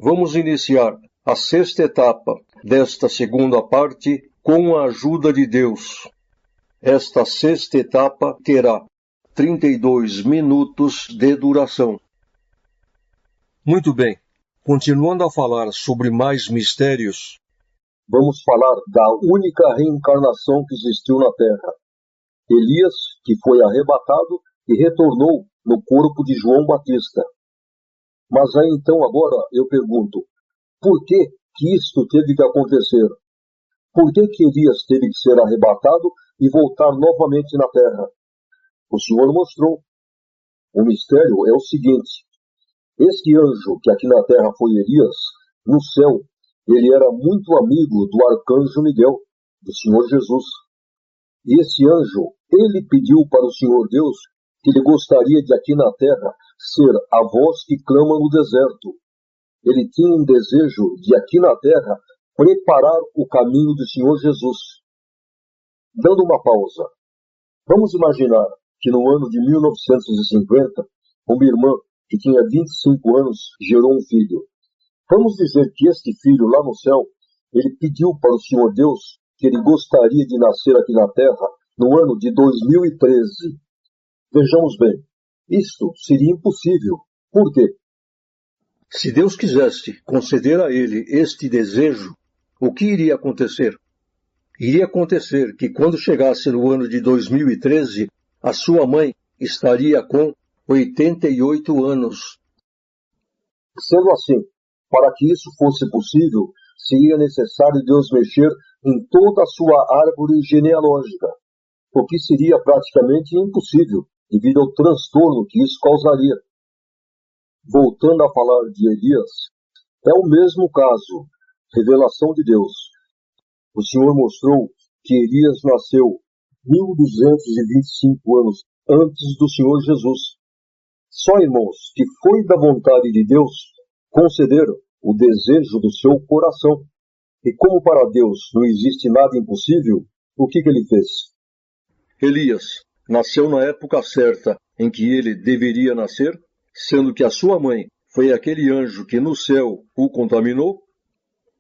Vamos iniciar a sexta etapa desta segunda parte com a ajuda de Deus. Esta sexta etapa terá 32 minutos de duração. Muito bem, continuando a falar sobre mais mistérios, vamos falar da única reencarnação que existiu na Terra. Elias, que foi arrebatado e retornou no corpo de João Batista. Mas aí então agora eu pergunto, por que isto teve que acontecer? Por que Elias teve que ser arrebatado e voltar novamente na Terra? O Senhor mostrou. O mistério é o seguinte: este anjo que aqui na Terra foi Elias, no céu, ele era muito amigo do arcanjo Miguel, do Senhor Jesus. E esse anjo, ele pediu para o Senhor Deus que ele gostaria de aqui na Terra ser a voz que clama no deserto. Ele tinha um desejo de aqui na Terra preparar o caminho do Senhor Jesus. Dando uma pausa, vamos imaginar que no ano de 1950, uma irmã que tinha 25 anos gerou um filho. Vamos dizer que este filho lá no céu, ele pediu para o Senhor Deus que ele gostaria de nascer aqui na Terra no ano de 2013. Vejamos bem, isto seria impossível. Por quê? Se Deus quisesse conceder a ele este desejo, o que iria acontecer? Iria acontecer que quando chegasse no ano de 2013, a sua mãe estaria com 88 anos. Sendo assim, para que isso fosse possível, seria necessário Deus mexer em toda a sua árvore genealógica, o que seria praticamente impossível, devido ao transtorno que isso causaria. Voltando a falar de Elias, é o mesmo caso, revelação de Deus. O Senhor mostrou que Elias nasceu 1225 anos antes do Senhor Jesus. Só, irmãos, que foi da vontade de Deus conceder o desejo do seu coração. E como para Deus não existe nada impossível, o que ele fez? Elias nasceu na época certa em que ele deveria nascer, sendo que a sua mãe foi aquele anjo que no céu o contaminou.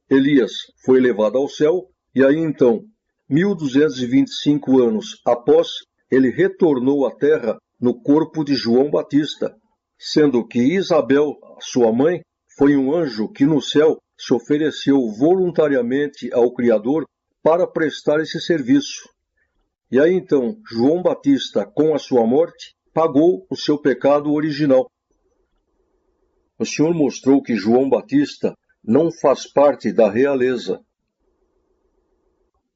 Elias foi levado ao céu e aí então, 1225 anos após, ele retornou à terra no corpo de João Batista, sendo que Isabel, sua mãe, foi um anjo que no céu se ofereceu voluntariamente ao Criador para prestar esse serviço. E aí então, João Batista, com a sua morte, pagou o seu pecado original. O Senhor mostrou que João Batista não faz parte da realeza.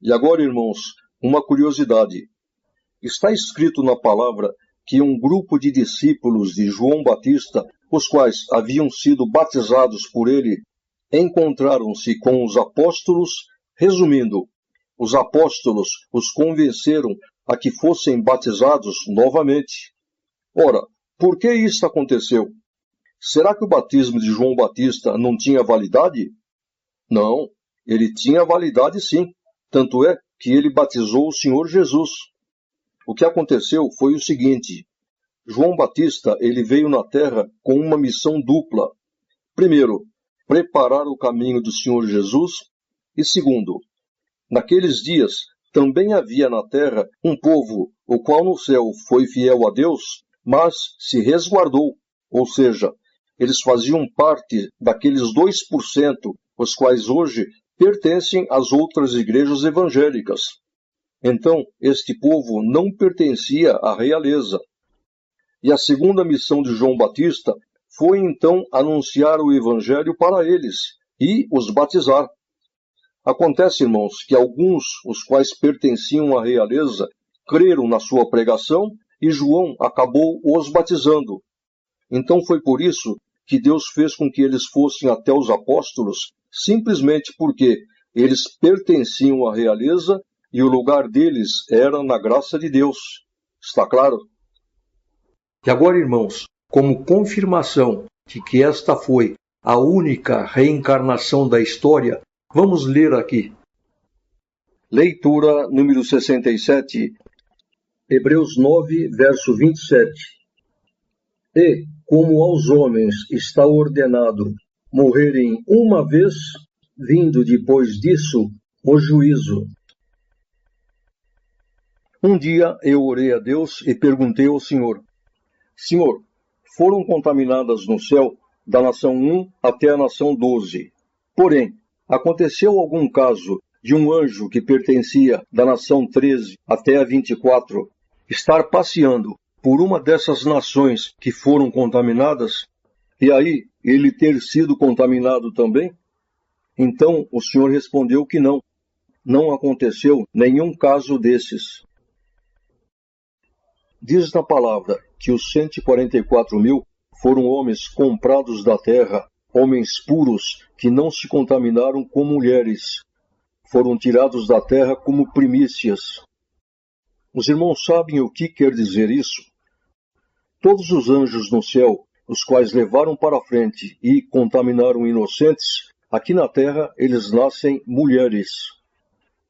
E agora, irmãos, uma curiosidade. Está escrito na palavra que um grupo de discípulos de João Batista, os quais haviam sido batizados por ele, encontraram-se com os apóstolos. Resumindo, os apóstolos os convenceram a que fossem batizados novamente. Ora, por que isso aconteceu? Será que o batismo de João Batista não tinha validade? Não, ele tinha validade sim. Tanto é que ele batizou o Senhor Jesus. O que aconteceu foi o seguinte: João Batista ele veio na terra com uma missão dupla. Primeiro, preparar o caminho do Senhor Jesus. E segundo, naqueles dias também havia na terra um povo, o qual no céu foi fiel a Deus, mas se resguardou, ou seja, eles faziam parte daqueles 2%, os quais hoje pertencem às outras igrejas evangélicas. Então, este povo não pertencia à realeza. E a segunda missão de João Batista foi então anunciar o evangelho para eles e os batizar. Acontece, irmãos, que alguns, os quais pertenciam à realeza, creram na sua pregação e João acabou os batizando. Então foi por isso que Deus fez com que eles fossem até os apóstolos, simplesmente porque eles pertenciam à realeza e o lugar deles era na graça de Deus. Está claro? E agora, irmãos, como confirmação de que esta foi a única reencarnação da história, vamos ler aqui. Leitura número 67, Hebreus 9, verso 27. E, como aos homens está ordenado morrerem uma vez, vindo depois disso o juízo. Um dia eu orei a Deus e perguntei ao Senhor: Senhor, foram contaminadas no céu da nação 1 até a nação 12. Porém, aconteceu algum caso de um anjo que pertencia da nação 13 até a 24 estar passeando por uma dessas nações que foram contaminadas, e aí ele ter sido contaminado também? Então o Senhor respondeu que não. Não aconteceu nenhum caso desses. Diz na palavra que os 144.000 foram homens comprados da terra, homens puros que não se contaminaram com mulheres. Foram tirados da terra como primícias. Os irmãos sabem o que quer dizer isso? Todos os anjos no céu, os quais levaram para a frente e contaminaram inocentes, aqui na terra eles nascem mulheres.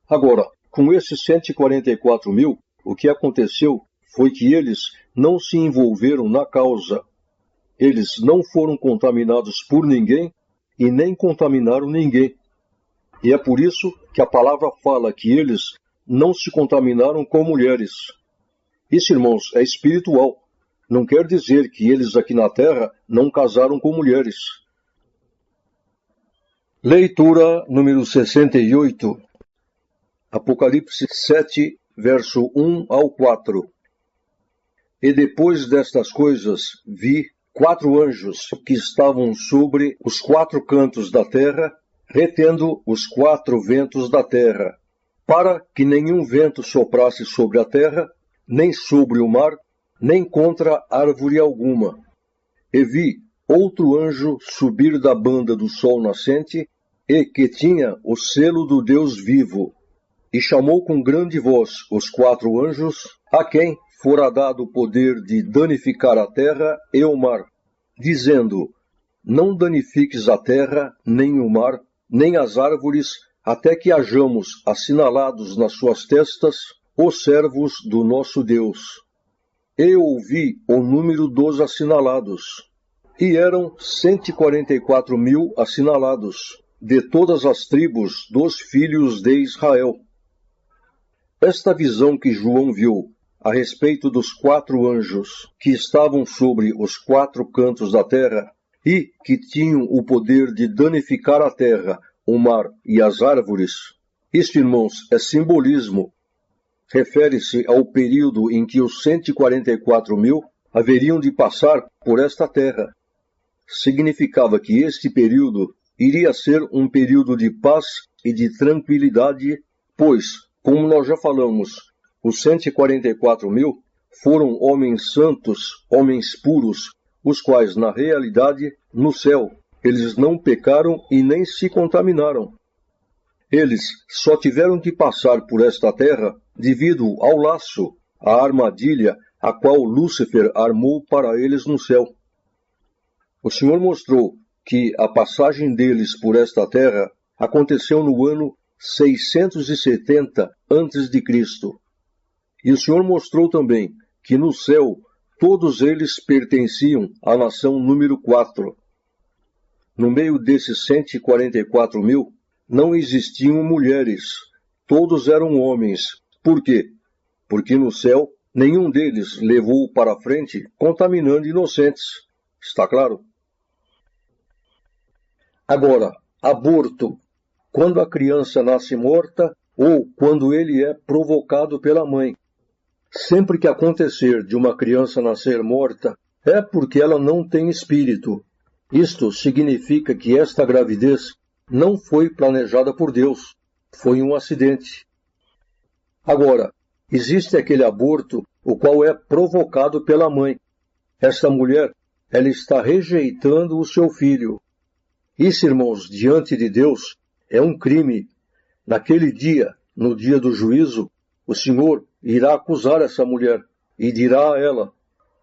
Agora, com esses 144.000, o que aconteceu foi que eles não se envolveram na causa. Eles não foram contaminados por ninguém e nem contaminaram ninguém. E é por isso que a palavra fala que eles não se contaminaram com mulheres. Isso, irmãos, é espiritual. Não quer dizer que eles aqui na terra não casaram com mulheres. Leitura número 68. Apocalipse 7, verso 1 ao 4. E depois destas coisas vi 4 anjos que estavam sobre os 4 cantos da terra, retendo os 4 ventos da terra, para que nenhum vento soprasse sobre a terra, nem sobre o mar, nem contra árvore alguma. E vi outro anjo subir da banda do sol nascente, e que tinha o selo do Deus vivo, e chamou com grande voz os 4 anjos, a quem fora dado o poder de danificar a terra e o mar, dizendo: Não danifiques a terra, nem o mar, nem as árvores, até que hajamos assinalados nas suas testas os servos do nosso Deus. E ouvi o número dos assinalados, e eram 144.000 assinalados, de todas as tribos dos filhos de Israel. Esta visão que João viu a respeito dos 4 anjos que estavam sobre os 4 cantos da terra e que tinham o poder de danificar a terra, o mar e as árvores, isto, irmãos, é simbolismo. Refere-se ao período em que os 144.000 haveriam de passar por esta terra. Significava que este período iria ser um período de paz e de tranquilidade, pois, como nós já falamos, os 144.000 foram homens santos, homens puros, os quais, na realidade, no céu, eles não pecaram e nem se contaminaram. Eles só tiveram que passar por esta terra devido ao laço, à armadilha, a qual Lúcifer armou para eles no céu. O Senhor mostrou que a passagem deles por esta terra aconteceu no ano 670 a.C. E o Senhor mostrou também que no céu todos eles pertenciam à nação número 4. No meio desses 144.000 não existiam mulheres, todos eram homens. Por quê? Porque no céu nenhum deles levou para a frente contaminando inocentes. Está claro? Agora, aborto. Quando a criança nasce morta ou quando ele é provocado pela mãe. Sempre que acontecer de uma criança nascer morta, é porque ela não tem espírito. Isto significa que esta gravidez não foi planejada por Deus, foi um acidente. Agora, existe aquele aborto, o qual é provocado pela mãe. Esta mulher, ela está rejeitando o seu filho. Isso, irmãos, diante de Deus, é um crime. Naquele dia, no dia do juízo, o Senhor irá acusar essa mulher e dirá a ela: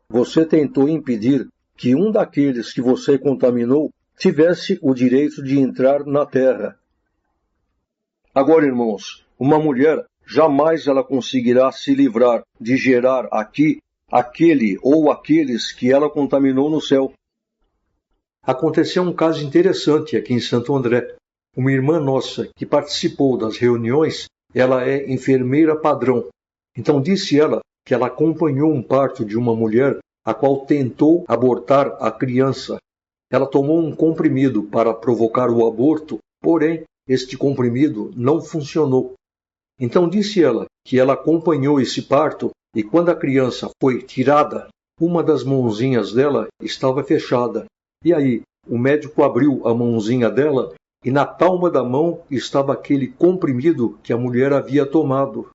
você tentou impedir que um daqueles que você contaminou tivesse o direito de entrar na terra. Agora, irmãos, uma mulher jamais ela conseguirá se livrar de gerar aqui aquele ou aqueles que ela contaminou no céu. Aconteceu um caso interessante aqui em Santo André. Uma irmã nossa que participou das reuniões, ela é enfermeira padrão. Então disse ela que ela acompanhou um parto de uma mulher a qual tentou abortar a criança. Ela tomou um comprimido para provocar o aborto, porém este comprimido não funcionou. Então disse ela que ela acompanhou esse parto e quando a criança foi tirada, uma das mãozinhas dela estava fechada. E aí, o médico abriu a mãozinha dela e na palma da mão estava aquele comprimido que a mulher havia tomado.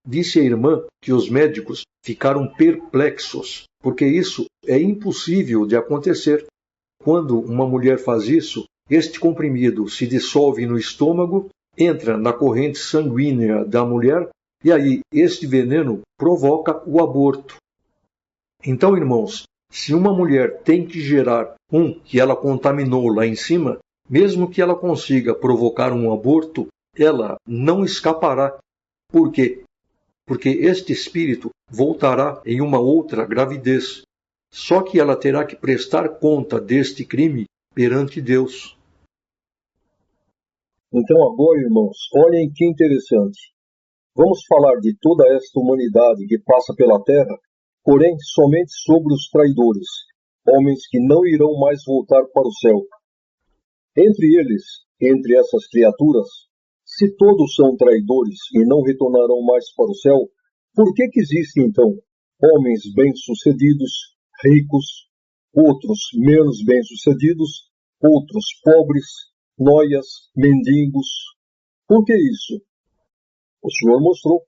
Disse a irmã que os médicos ficaram perplexos, porque isso é impossível de acontecer. Quando uma mulher faz isso, este comprimido se dissolve no estômago, entra na corrente sanguínea da mulher e aí este veneno provoca o aborto. Então, irmãos, se uma mulher tem que gerar um que ela contaminou lá em cima, mesmo que ela consiga provocar um aborto, ela não escapará. Por quê? Porque este espírito voltará em uma outra gravidez. Só que ela terá que prestar conta deste crime perante Deus. Então agora, irmãos, olhem que interessante. Vamos falar de toda esta humanidade que passa pela terra, porém somente sobre os traidores, homens que não irão mais voltar para o céu. Entre eles, entre essas criaturas, se todos são traidores e não retornarão mais para o céu, por que existem então homens bem-sucedidos, ricos, outros menos bem-sucedidos, outros pobres, noias, mendigos? Por que isso? O Senhor mostrou.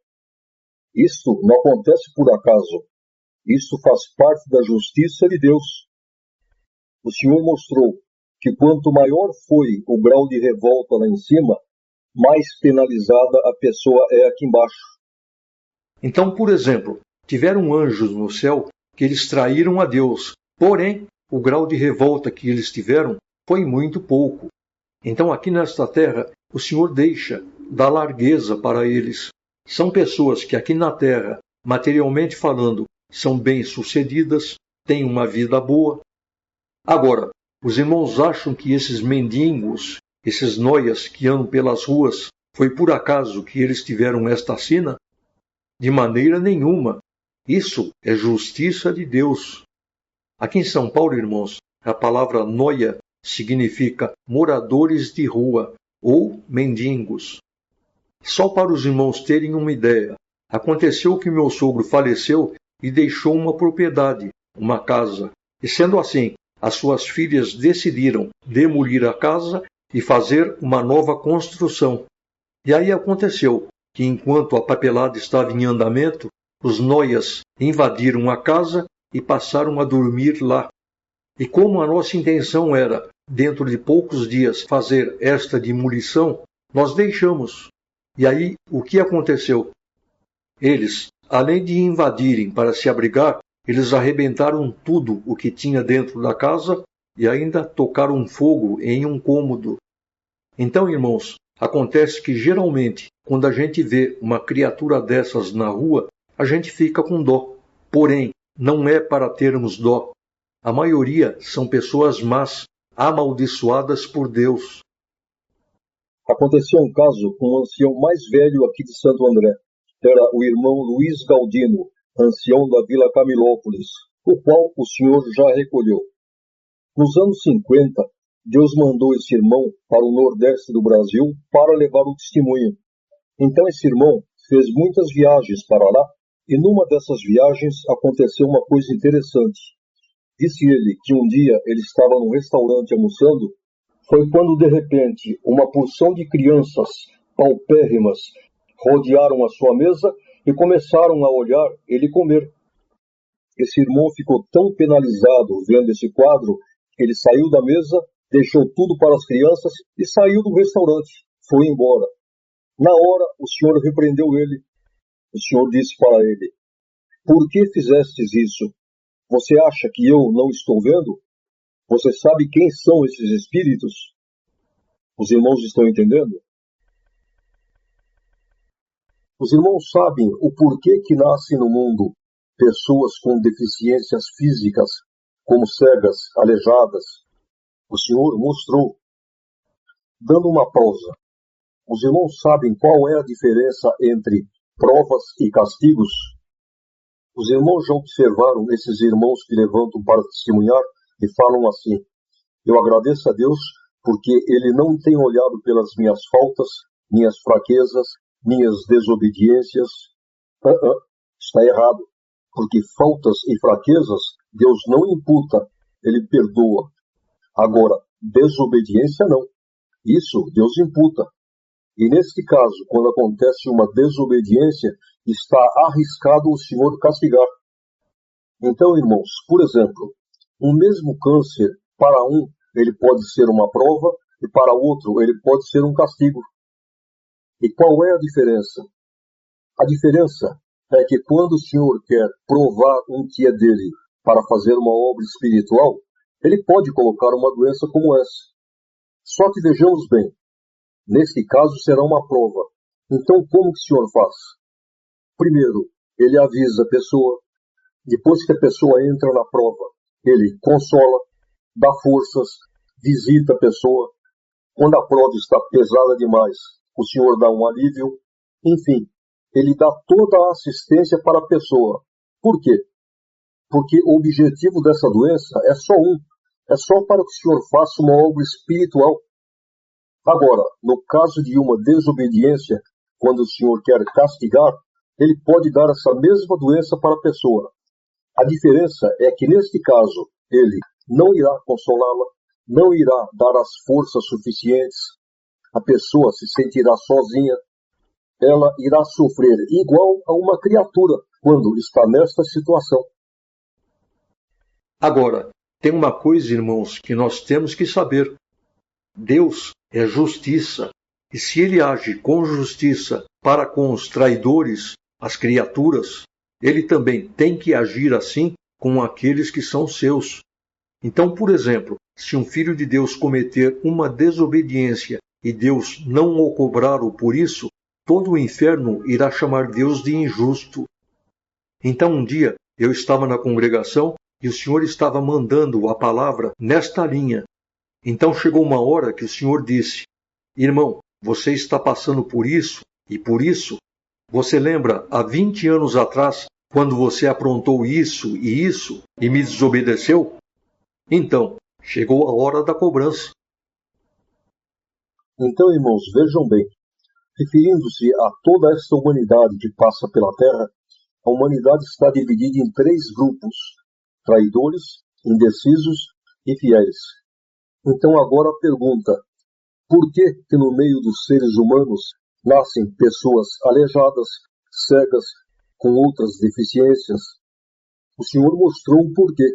Isto não acontece por acaso. Isto faz parte da justiça de Deus. O Senhor mostrou que quanto maior foi o grau de revolta lá em cima, mais penalizada a pessoa é aqui embaixo. Então, por exemplo, tiveram anjos no céu que eles traíram a Deus, porém, o grau de revolta que eles tiveram foi muito pouco. Então, aqui nesta terra, o Senhor dá largueza para eles. São pessoas que aqui na terra, materialmente falando, são bem-sucedidas, têm uma vida boa. Agora, os irmãos acham que esses mendigos, esses noias que andam pelas ruas, foi por acaso que eles tiveram esta sina? De maneira nenhuma. Isso é justiça de Deus. Aqui em São Paulo, irmãos, a palavra noia significa moradores de rua ou mendigos. Só para os irmãos terem uma ideia, aconteceu que meu sogro faleceu e deixou uma propriedade, uma casa. E sendo assim, as suas filhas decidiram demolir a casa e fazer uma nova construção. E aí aconteceu que enquanto a papelada estava em andamento, os noias invadiram a casa e passaram a dormir lá. E como a nossa intenção era, dentro de poucos dias, fazer esta demolição, nós deixamos. E aí, o que aconteceu? Eles, além de invadirem para se abrigar, eles arrebentaram tudo o que tinha dentro da casa e ainda tocaram fogo em um cômodo. Então, irmãos, acontece que geralmente, quando a gente vê uma criatura dessas na rua, a gente fica com dó. Porém, não é para termos dó. A maioria são pessoas más, amaldiçoadas por Deus. Aconteceu um caso com o ancião mais velho aqui de Santo André. Era o irmão Luiz Galdino, ancião da Vila Camilópolis, o qual o senhor já recolheu. Nos anos 50, Deus mandou esse irmão para o nordeste do Brasil para levar o testemunho. Então esse irmão fez muitas viagens para lá e numa dessas viagens aconteceu uma coisa interessante. Disse ele que um dia ele estava num restaurante almoçando. Foi quando, de repente, uma porção de crianças paupérrimas rodearam a sua mesa e começaram a olhar ele comer. Esse irmão ficou tão penalizado vendo esse quadro que ele saiu da mesa, deixou tudo para as crianças e saiu do restaurante. Foi embora. Na hora, o senhor repreendeu ele. O senhor disse para ele: "Por que fizestes isso? Você acha que eu não estou vendo? Você sabe quem são esses espíritos?" Os irmãos estão entendendo? Os irmãos sabem o porquê que nascem no mundo pessoas com deficiências físicas, como cegas, aleijadas, O Senhor mostrou, dando uma pausa. Os irmãos sabem qual é a diferença entre provas e castigos? Os irmãos já observaram esses irmãos que levantam para testemunhar e falam assim: eu agradeço a Deus porque Ele não tem olhado pelas minhas faltas, minhas fraquezas, minhas desobediências. Está errado, porque faltas e fraquezas Deus não imputa, Ele perdoa. Agora, desobediência não. Isso Deus imputa. E neste caso, quando acontece uma desobediência, está arriscado o Senhor castigar. Então, irmãos, por exemplo, um mesmo câncer, para um, ele pode ser uma prova, e para outro, ele pode ser um castigo. E qual é a diferença? A diferença é que quando o Senhor quer provar um que é dele para fazer uma obra espiritual, ele pode colocar uma doença como essa. Só que vejamos bem, neste caso será uma prova. Então como que o Senhor faz? Primeiro, ele avisa a pessoa. Depois que a pessoa entra na prova, ele consola, dá forças, visita a pessoa. Quando a prova está pesada demais, o Senhor dá um alívio. Enfim, ele dá toda a assistência para a pessoa. Por quê? Porque o objetivo dessa doença é só um. É só para que o Senhor faça uma obra espiritual. Agora, no caso de uma desobediência, quando o Senhor quer castigar, ele pode dar essa mesma doença para a pessoa. A diferença é que, neste caso, ele não irá consolá-la, não irá dar as forças suficientes, a pessoa se sentirá sozinha, ela irá sofrer igual a uma criatura quando está nesta situação. Agora, tem uma coisa, irmãos, que nós temos que saber. Deus é justiça, e se ele age com justiça para com os traidores, as criaturas, ele também tem que agir assim com aqueles que são seus. Então, por exemplo, se um filho de Deus cometer uma desobediência e Deus não o cobrá-lo por isso, todo o inferno irá chamar Deus de injusto. Então, um dia, eu estava na congregação e o Senhor estava mandando a palavra nesta linha. Então chegou uma hora que o Senhor disse: irmão, você está passando por isso e por isso. Você lembra, há 20 anos atrás, quando você aprontou isso e me desobedeceu? Então, chegou a hora da cobrança. Então, irmãos, vejam bem. Referindo-se a toda esta humanidade que passa pela Terra, a humanidade está dividida em 3 grupos: traidores, indecisos e fiéis. Então agora a pergunta: por que no meio dos seres humanos nascem pessoas aleijadas, cegas, com outras deficiências? O Senhor mostrou um porquê.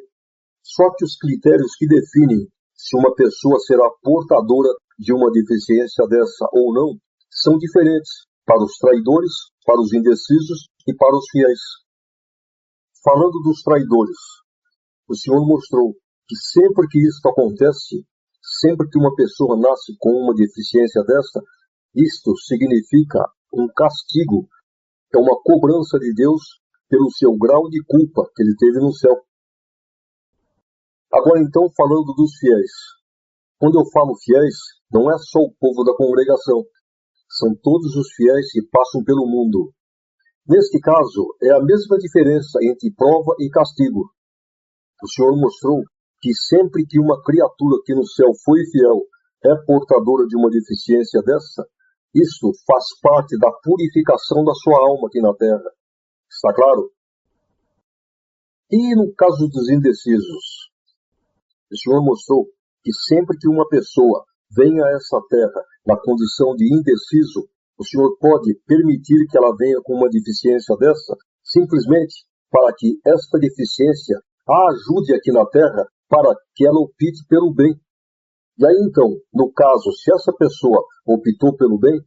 Só que os critérios que definem se uma pessoa será portadora de uma deficiência dessa ou não são diferentes para os traidores, para os indecisos e para os fiéis. Falando dos traidores, o Senhor mostrou que sempre que isto acontece, sempre que uma pessoa nasce com uma deficiência desta, isto significa um castigo, é uma cobrança de Deus pelo seu grau de culpa que ele teve no céu. Agora então, falando dos fiéis. Quando eu falo fiéis, não é só o povo da congregação, são todos os fiéis que passam pelo mundo. Neste caso, é a mesma diferença entre prova e castigo. O Senhor mostrou que sempre que uma criatura aqui no céu foi fiel é portadora de uma deficiência dessa, isso faz parte da purificação da sua alma aqui na terra. Está claro? E no caso dos indecisos? O Senhor mostrou que sempre que uma pessoa vem a essa terra na condição de indeciso, o Senhor pode permitir que ela venha com uma deficiência dessa, simplesmente para que esta deficiência a ajude aqui na terra para que ela opte pelo bem. E aí então, no caso, se essa pessoa optou pelo bem,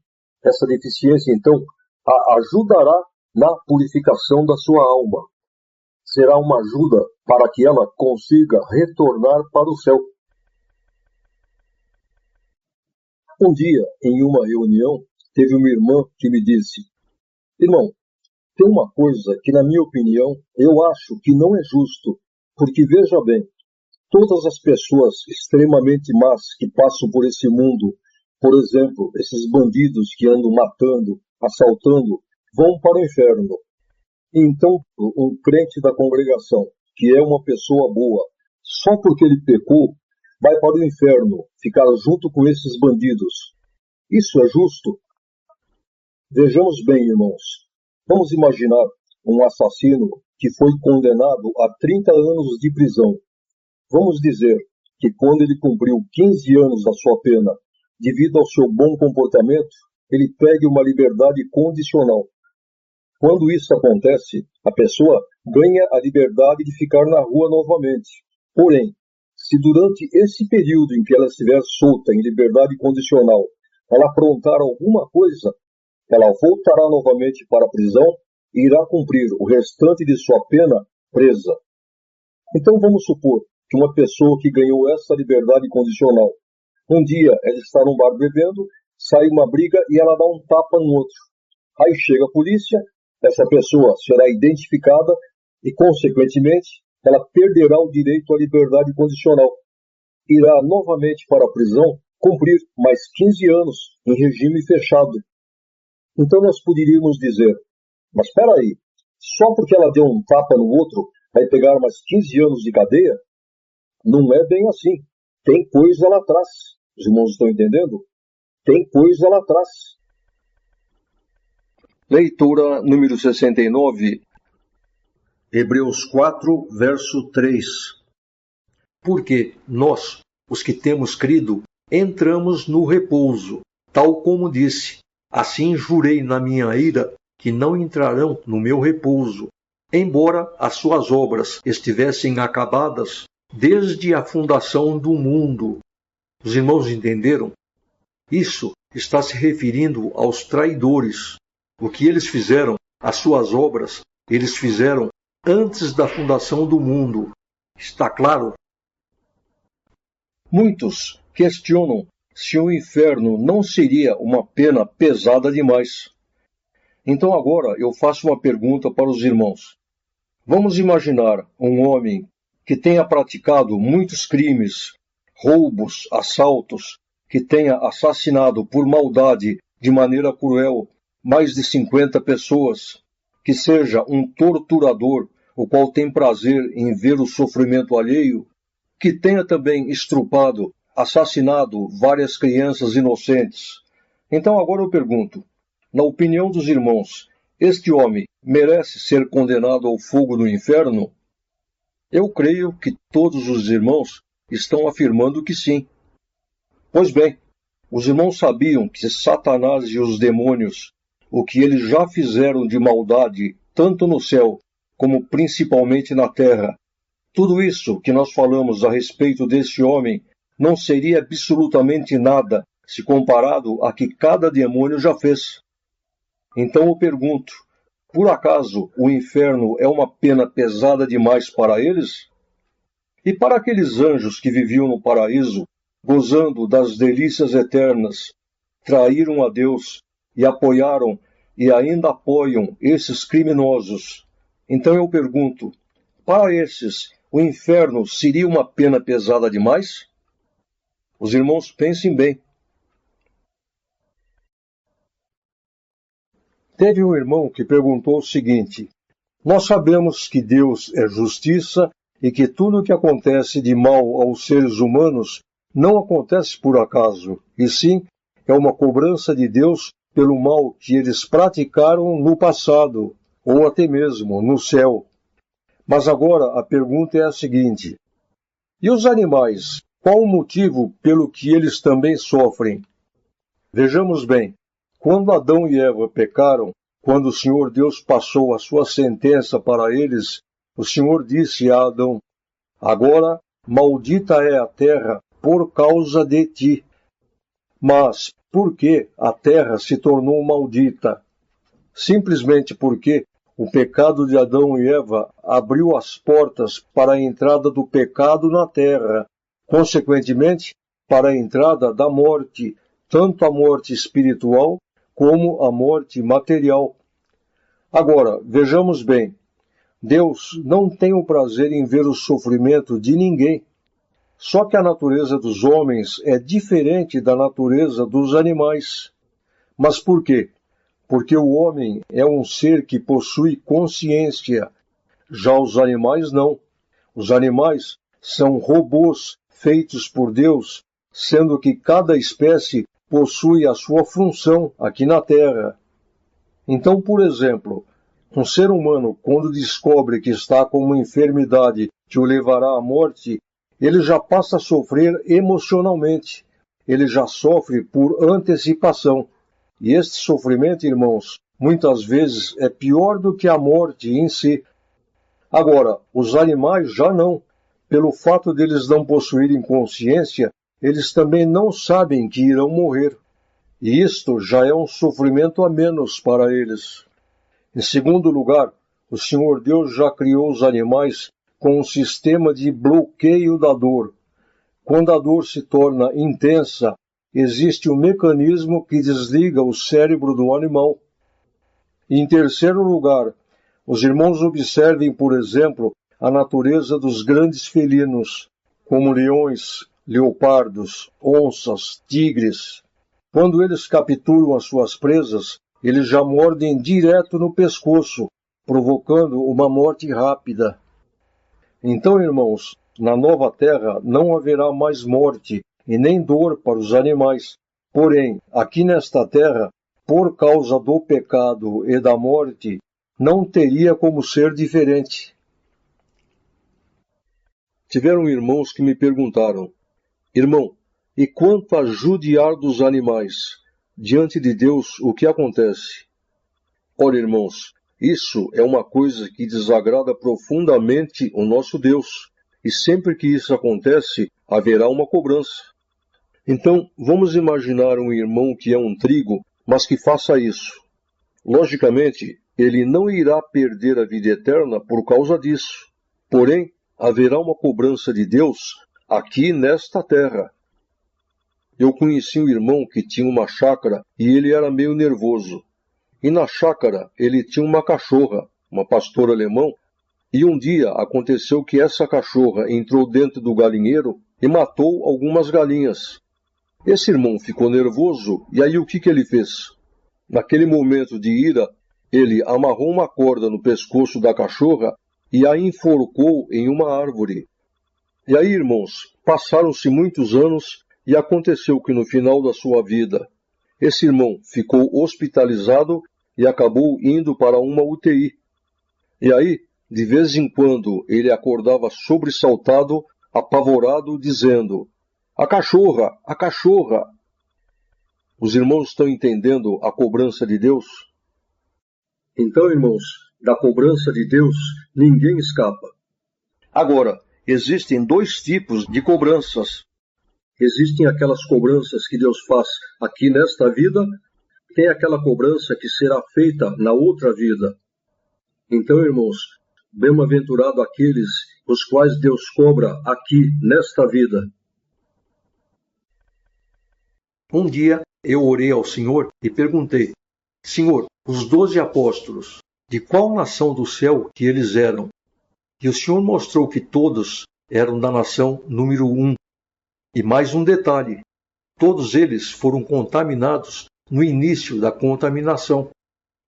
essa deficiência então a ajudará na purificação da sua alma. Será uma ajuda para que ela consiga retornar para o céu. Um dia, em uma reunião, teve uma irmã que me disse: irmão, tem uma coisa que, na minha opinião, eu acho que não é justo, porque veja bem, todas as pessoas extremamente más que passam por esse mundo, por exemplo, esses bandidos que andam matando, assaltando, vão para o inferno. Então, um crente da congregação, que é uma pessoa boa, só porque ele pecou, vai para o inferno, ficar junto com esses bandidos. Isso é justo? Vejamos bem, irmãos. Vamos imaginar um assassino que foi condenado a 30 anos de prisão. Vamos dizer que quando ele cumpriu 15 anos da sua pena, devido ao seu bom comportamento, ele pegue uma liberdade condicional. Quando isso acontece, a pessoa ganha a liberdade de ficar na rua novamente. Porém, se durante esse período em que ela estiver solta em liberdade condicional, ela aprontar alguma coisa, ela voltará novamente para a prisão e irá cumprir o restante de sua pena presa. Então vamos supor que uma pessoa que ganhou essa liberdade condicional, um dia ela está num bar bebendo, sai uma briga e ela dá um tapa no outro. Aí chega a polícia, essa pessoa será identificada e, consequentemente, ela perderá o direito à liberdade condicional. Irá novamente para a prisão cumprir mais 15 anos em regime fechado. Então nós poderíamos dizer, mas espera aí, só porque ela deu um tapa no outro, vai pegar mais 15 anos de cadeia? Não é bem assim. Tem coisa lá atrás. Os irmãos estão entendendo? Tem coisa lá atrás. Leitura número 69. Hebreus 4, verso 3. Porque nós, os que temos crido, entramos no repouso, tal como disse, assim jurei na minha ira que não entrarão no meu repouso, embora as suas obras estivessem acabadas desde a fundação do mundo. Os irmãos entenderam? Isso está se referindo aos traidores. O que eles fizeram, as suas obras, eles fizeram antes da fundação do mundo. Está claro? Muitos questionam se o inferno não seria uma pena pesada demais. Então agora eu faço uma pergunta para os irmãos. Vamos imaginar um homem que tenha praticado muitos crimes, roubos, assaltos, que tenha assassinado por maldade de maneira cruel mais de 50 pessoas, que seja um torturador, o qual tem prazer em ver o sofrimento alheio, que tenha também estrupado, assassinado várias crianças inocentes. Então agora eu pergunto, na opinião dos irmãos, este homem merece ser condenado ao fogo do inferno? Eu creio que todos os irmãos estão afirmando que sim. Pois bem, os irmãos sabiam que Satanás e os demônios, o que eles já fizeram de maldade, tanto no céu como principalmente na terra, tudo isso que nós falamos a respeito desse homem não seria absolutamente nada se comparado a que cada demônio já fez. Então eu pergunto, por acaso o inferno é uma pena pesada demais para eles? E para aqueles anjos que viviam no paraíso, gozando das delícias eternas, traíram a Deus e apoiaram e ainda apoiam esses criminosos. Então eu pergunto, para esses, o inferno seria uma pena pesada demais? Os irmãos pensem bem. Teve um irmão que perguntou o seguinte, nós sabemos que Deus é justiça e que tudo o que acontece de mal aos seres humanos não acontece por acaso, e sim é uma cobrança de Deus pelo mal que eles praticaram no passado, ou até mesmo no céu. Mas agora a pergunta é a seguinte, e os animais, qual o motivo pelo que eles também sofrem? Vejamos bem, quando Adão e Eva pecaram, quando o Senhor Deus passou a sua sentença para eles, o Senhor disse a Adão, agora maldita é a terra por causa de ti. Mas por que a terra se tornou maldita? Simplesmente porque o pecado de Adão e Eva abriu as portas para a entrada do pecado na terra, consequentemente, para a entrada da morte, tanto a morte espiritual como a morte material. Agora, vejamos bem, Deus não tem o prazer em ver o sofrimento de ninguém. Só que a natureza dos homens é diferente da natureza dos animais. Mas por quê? Porque o homem é um ser que possui consciência. Já os animais não. Os animais são robôs feitos por Deus, sendo que cada espécie possui a sua função aqui na Terra. Então, por exemplo, um ser humano, quando descobre que está com uma enfermidade que o levará à morte, ele já passa a sofrer emocionalmente. Ele já sofre por antecipação. E este sofrimento, irmãos, muitas vezes é pior do que a morte em si. Agora, os animais já não. Pelo fato deles não possuírem consciência, eles também não sabem que irão morrer. E isto já é um sofrimento a menos para eles. Em segundo lugar, o Senhor Deus já criou os animais com um sistema de bloqueio da dor. Quando a dor se torna intensa, existe um mecanismo que desliga o cérebro do animal. Em terceiro lugar, os irmãos observem, por exemplo, a natureza dos grandes felinos, como leões, leopardos, onças, tigres. Quando eles capturam as suas presas, eles já mordem direto no pescoço, provocando uma morte rápida. Então, irmãos, na nova terra não haverá mais morte e nem dor para os animais. Porém, aqui nesta terra, por causa do pecado e da morte, não teria como ser diferente. Tiveram irmãos que me perguntaram: irmão, e quanto a judiar dos animais? Diante de Deus, o que acontece? Ora, irmãos, isso é uma coisa que desagrada profundamente o nosso Deus. E sempre que isso acontece, haverá uma cobrança. Então, vamos imaginar um irmão que é um trigo, mas que faça isso. Logicamente, ele não irá perder a vida eterna por causa disso. Porém, haverá uma cobrança de Deus aqui nesta terra. Eu conheci um irmão que tinha uma chácara e ele era meio nervoso. E na chácara ele tinha uma cachorra, uma pastor alemão, e um dia aconteceu que essa cachorra entrou dentro do galinheiro e matou algumas galinhas. Esse irmão ficou nervoso e aí o que ele fez? Naquele momento de ira, ele amarrou uma corda no pescoço da cachorra e a enforcou em uma árvore. E aí, irmãos, passaram-se muitos anos e aconteceu que no final da sua vida, esse irmão ficou hospitalizado e acabou indo para uma UTI. E aí, de vez em quando, ele acordava sobressaltado, apavorado, dizendo: a cachorra, a cachorra! Os irmãos estão entendendo a cobrança de Deus? Então, irmãos, da cobrança de Deus, ninguém escapa. Agora, existem dois tipos de cobranças. Existem aquelas cobranças que Deus faz aqui nesta vida, tem aquela cobrança que será feita na outra vida. Então, irmãos, bem-aventurado aqueles os quais Deus cobra aqui nesta vida. Um dia eu orei ao Senhor e perguntei: Senhor, os 12 apóstolos, de qual nação do céu que eles eram? E o Senhor mostrou que todos eram da nação número 1. E mais um detalhe: todos eles foram contaminados no início da contaminação.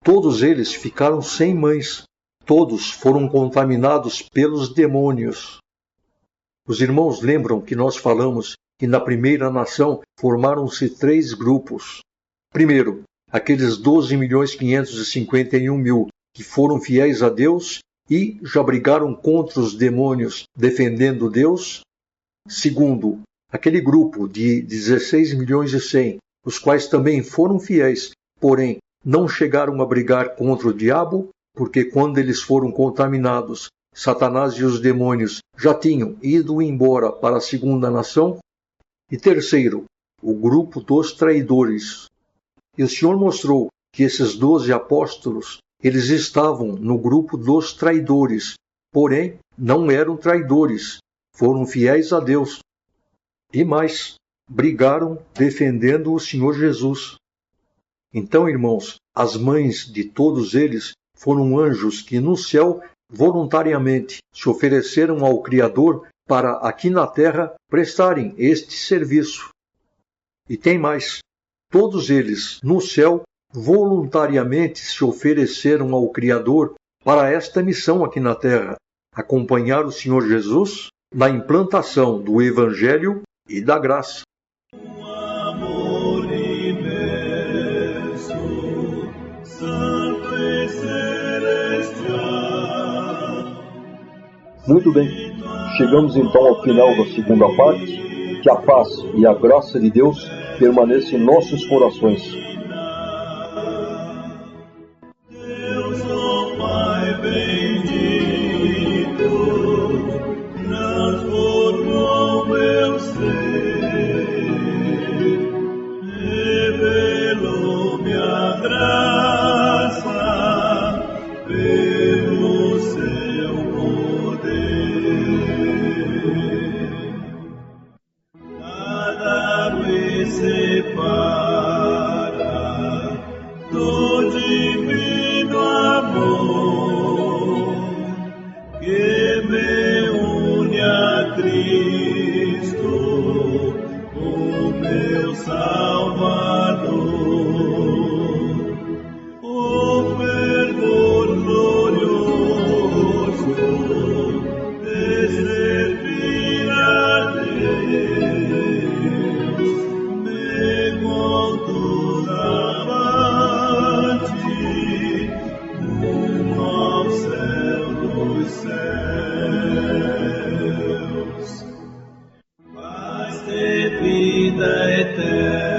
Todos eles ficaram sem mães. Todos foram contaminados pelos demônios. Os irmãos lembram que nós falamos que na primeira nação formaram-se 3 grupos. Primeiro, aqueles 12.551.000 que foram fiéis a Deus e já brigaram contra os demônios defendendo Deus. Segundo, aquele grupo de 16.100.000, os quais também foram fiéis, porém não chegaram a brigar contra o diabo, porque quando eles foram contaminados, Satanás e os demônios já tinham ido embora para a segunda nação. E terceiro, o grupo dos traidores. E o Senhor mostrou que esses 12 apóstolos, eles estavam no grupo dos traidores, porém não eram traidores, foram fiéis a Deus. E mais, brigaram defendendo o Senhor Jesus. Então, irmãos, as mães de todos eles foram anjos que no céu voluntariamente se ofereceram ao Criador para aqui na terra prestarem este serviço. E tem mais: todos eles, no céu, voluntariamente se ofereceram ao Criador para esta missão aqui na terra, acompanhar o Senhor Jesus na implantação do Evangelho e da graça. Muito bem, chegamos então ao final da segunda parte. Que a paz e a graça de Deus permaneçam em nossos corações. Deus, ó Pai bendito, transformou meu ser, revelou-me a graça pelo seu poder. Nada me separa do divino amor que me une a Cristo, o meu Salvador. O fervor glorioso de servir a Deus me conduz avante rumo ao céu dos céus. Paz de vida eterna